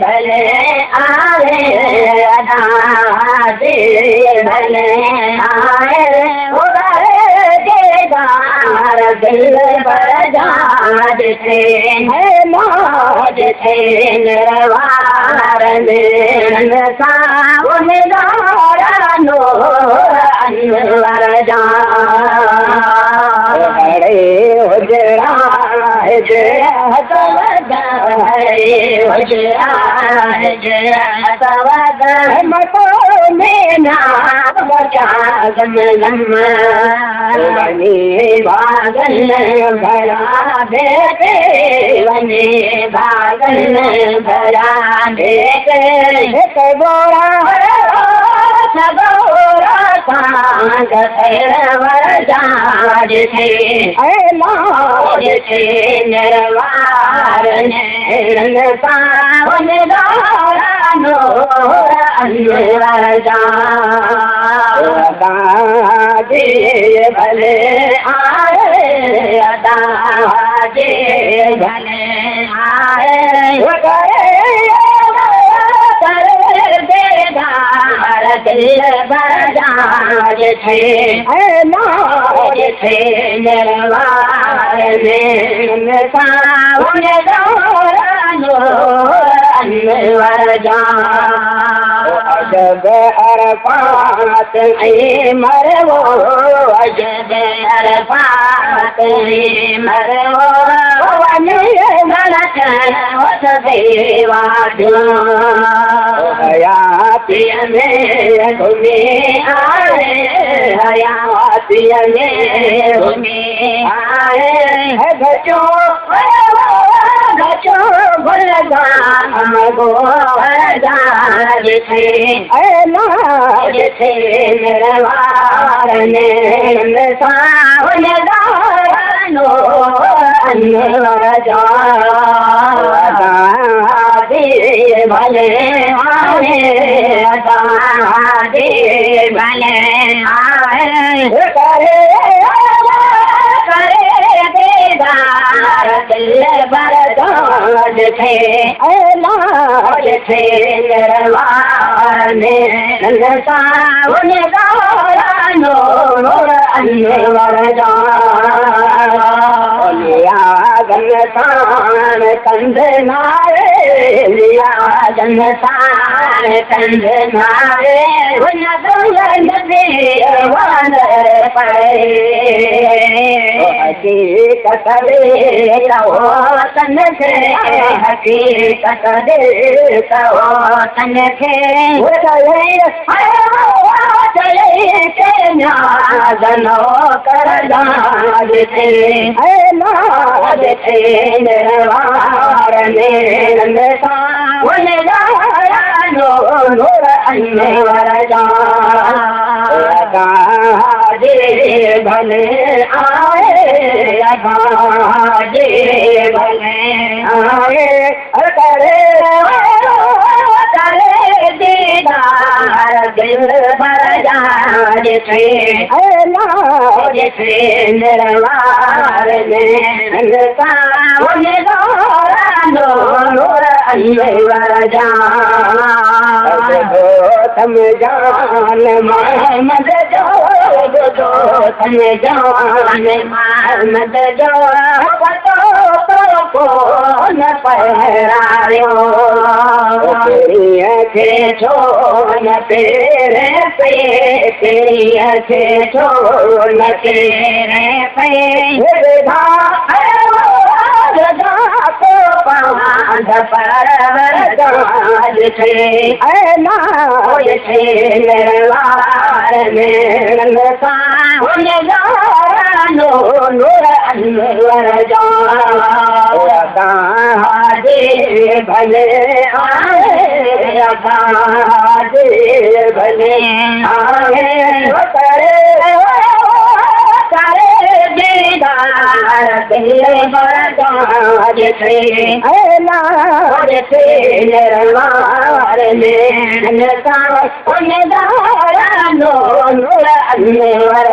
भले आए भले आए दिल बजाज थे मौज थे निर्वार सावन अनवर जाड़े हुजरा मको में नाम बनी भागन भरा बेटे बने भागन भरा बेटे गोरा सगोरा सांग वरदाज थे मौज थे निर्वार सावन अनवर दाजे भले आए दाजे भले आए दिल बजाज थे मौज थे निर्वार सावन अनवर अजब अरफात मरवो अजब अरफात मरवो देवा हयाती में घूमे आए हयाती में घूमे आए बचो गोदाज थे मौज थे निर्वार सावन अनवर दाजे भले आए दाजे भले आए दिल बरदाज थे मौज थे निर्वार सावन अनवर गन कंध नारे लिया गन कंध नारे वन पड़े हकीकत कहो तन खे हकीकत कहो तन खे जनो कर दाज थे मौज थे निर्वार सावन अनवर दाजे भले आए दाजे भले आए दीदार दिल बजाज थे मौज थे निर्वार सावन अनवर तम जान मोहम्मद जो तम जान मोहम्मद जो को न पहरायो थे छो न तेरे पे तेरी थे छो न तेरे पे परवरदाज थे मौज थे निर्वार सावन अनवर दाजे भले आए दाजे भले आए दिल बरदाज थे मौज थे निर्वार सावन अनवर